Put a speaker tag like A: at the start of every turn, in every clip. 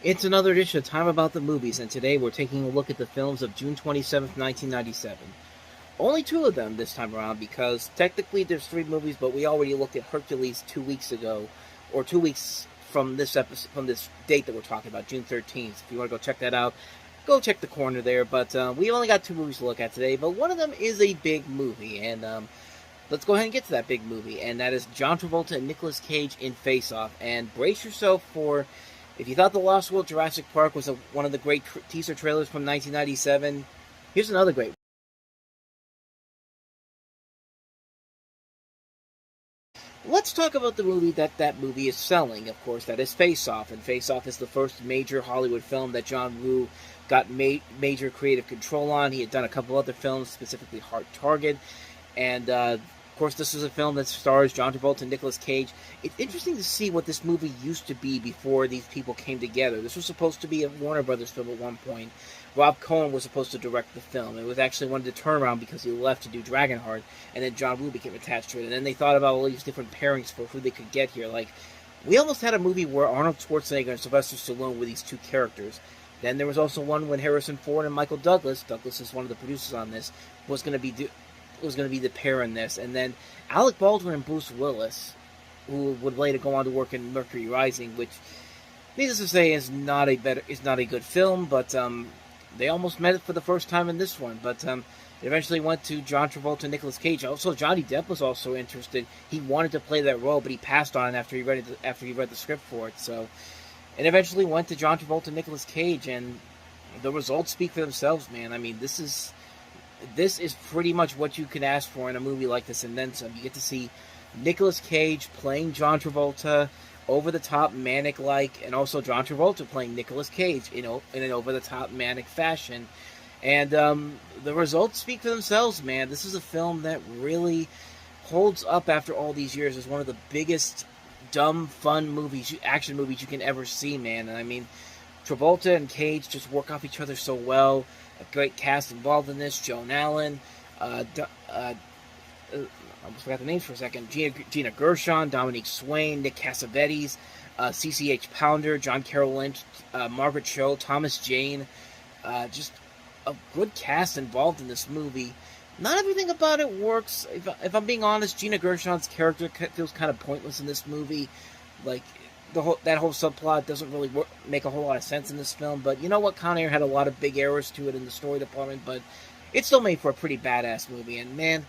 A: It's another edition of Time About the Movies, and today we're taking a look at the films of June 27th, 1997. Only two of them this time around because technically there's three movies, but we already looked at Hercules 2 weeks ago, or 2 weeks from this episode, from this date that we're talking about, June 13th. If you want to go check that out, go check the corner there. But we only got two movies to look at today, but one of them is a big movie, and let's go ahead and get to that big movie, and that is John Travolta and Nicolas Cage in Face Off. And brace yourself for, if you thought The Lost World Jurassic Park was one of the great teaser trailers from 1997, here's another great one. Let's talk about the movie that movie is selling, of course, that is Face Off. And Face Off is the first major Hollywood film that John Woo got major creative control on. He had done a couple other films, specifically Hard Target, and of course, this is a film that stars John Travolta and Nicolas Cage. It's interesting to see what this movie used to be before these people came together. This was supposed to be a Warner Brothers film at one point. Rob Cohen was supposed to direct the film. It was actually wanted to turn around because he left to do Dragonheart, and then John Woo became attached to it. And then they thought about all these different pairings for who they could get here. Like, we almost had a movie where Arnold Schwarzenegger and Sylvester Stallone were these two characters. Then there was also one when Harrison Ford and Michael Douglas is one of the producers on this, was going to be the pair in this. And then Alec Baldwin and Bruce Willis, who would later go on to work in Mercury Rising, which, needless to say, is not a good film, but they almost met it for the first time in this one. But it eventually went to John Travolta and Nicolas Cage. Also, Johnny Depp was also interested. He wanted to play that role, but he passed on it after he read the script for it. So, and eventually went to John Travolta and Nicolas Cage, and the results speak for themselves, man. I mean, this is pretty much what you can ask for in a movie like this, and then some. You get to see Nicolas Cage playing John Travolta, over-the-top, manic-like, and also John Travolta playing Nicolas Cage, in an over-the-top, manic fashion. And the results speak for themselves, man. This is a film that really holds up after all these years as one of the biggest, dumb, fun action movies you can ever see, man. And I mean, Travolta and Cage just work off each other so well. A great cast involved in this: Joan Allen, I almost forgot the names for a second. Gina Gershon, Dominique Swain, Nick Cassavetes, CCH Pounder, John Carroll Lynch, Margaret Cho, Thomas Jane. Just a good cast involved in this movie. Not everything about it works. If I'm being honest, Gina Gershon's character feels kind of pointless in this movie. Like, that whole subplot doesn't really make a whole lot of sense in this film. But you know what? Con Air had a lot of big errors to it in the story department, but it still made for a pretty badass movie. And man,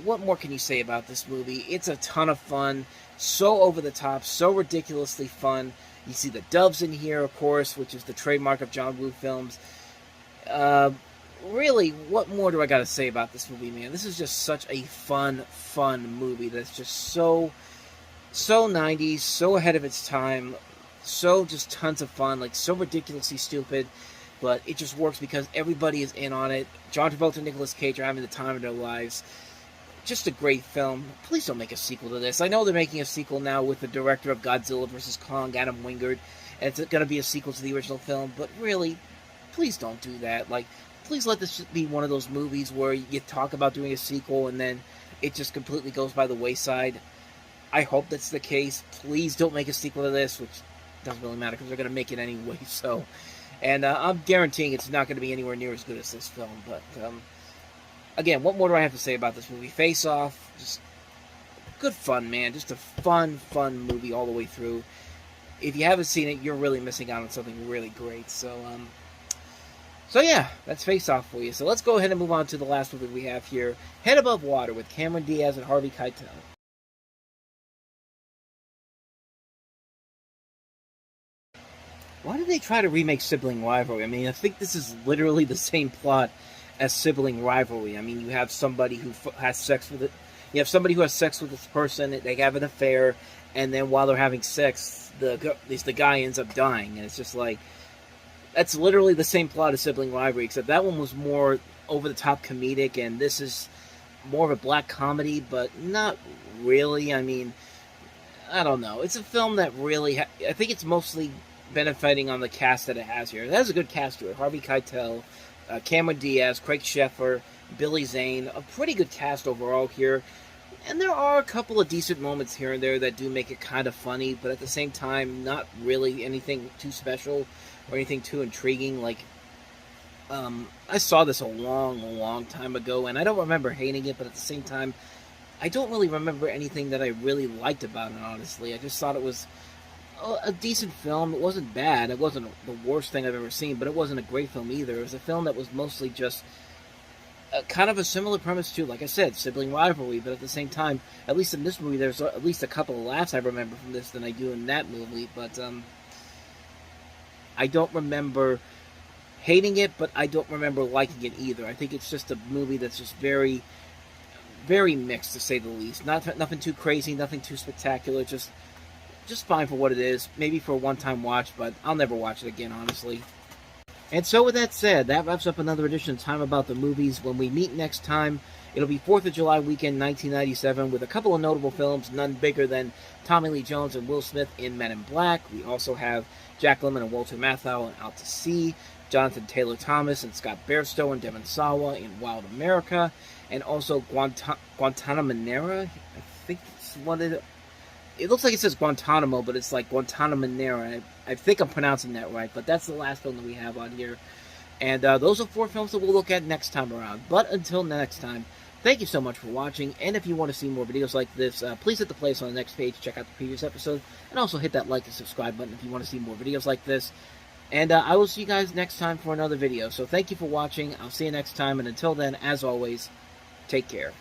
A: what more can you say about this movie? It's a ton of fun, so over the top, so ridiculously fun. You see the doves in here, of course, which is the trademark of John Woo films. Really, what more do I got to say about this movie, man? This is just such a fun movie that's just so 90s, so ahead of its time, so just tons of fun, like so ridiculously stupid, but it just works because everybody is in on it. John Travolta and Nicolas Cage are having the time of their lives. Just a great film. Please don't make a sequel to this. I know they're making a sequel now with the director of Godzilla vs. Kong, Adam Wingard, and it's going to be a sequel to the original film, but really, please don't do that. Like, please let this be one of those movies where you talk about doing a sequel and then it just completely goes by the wayside. I hope that's the case. Please don't make a sequel to this, which doesn't really matter because they're going to make it anyway. So, and I'm guaranteeing it's not going to be anywhere near as good as this film. But again, what more do I have to say about this movie? Face Off, just good fun, man. Just a fun movie all the way through. If you haven't seen it, you're really missing out on something really great. So yeah, that's Face Off for you. So let's go ahead and move on to the last movie we have here, Head Above Water, with Cameron Diaz and Harvey Keitel. Why did they try to remake Sibling Rivalry? I mean, I think this is literally the same plot as Sibling Rivalry. I mean, you have somebody who has sex with it. You have somebody who has sex with this person. They have an affair, and then while they're having sex, the guy ends up dying, and it's just like, that's literally the same plot as Sibling Rivalry, except that one was more over the top comedic, and this is more of a black comedy, but not really. I mean, I don't know. It's a film that really, I think it's mostly benefiting on the cast that it has here. It has a good cast to it. Harvey Keitel, Cameron Diaz, Craig Sheffer, Billy Zane. A pretty good cast overall here. And there are a couple of decent moments here and there that do make it kind of funny, but at the same time, not really anything too special or anything too intriguing. Like, I saw this a long time ago, and I don't remember hating it, but at the same time, I don't really remember anything that I really liked about it, honestly. I just thought it was a decent film. It wasn't bad. It wasn't the worst thing I've ever seen, but it wasn't a great film either. It was a film that was mostly just kind of a similar premise to, like I said, sibling rivalry, but at the same time, at least in this movie, there's at least a couple of laughs I remember from this than I do in that movie, but I don't remember hating it, but I don't remember liking it either. I think it's just a movie that's just very, very mixed, to say the least. Nothing too crazy, nothing too spectacular, just fine for what it is. Maybe for a one-time watch, but I'll never watch it again, honestly. And so with that said, that wraps up another edition of Time About the Movies. When we meet next time, it'll be 4th of July weekend, 1997, with a couple of notable films, none bigger than Tommy Lee Jones and Will Smith in Men in Black. We also have Jack Lemmon and Walter Matthau in Out to Sea, Jonathan Taylor Thomas and Scott Bairstow and Devon Sawa in Wild America, and also Guantanamanera. I think it's one of the... It looks like it says Guantanamo, but it's like Guantanamanera. I think I'm pronouncing that right, but that's the last film that we have on here. And those are 4 films that we'll look at next time around. But until next time, thank you so much for watching, and if you want to see more videos like this, please hit the place on the next page, check out the previous episode, and also hit that like and subscribe button if you want to see more videos like this. And I will see you guys next time for another video. So thank you for watching, I'll see you next time, and until then, as always, take care.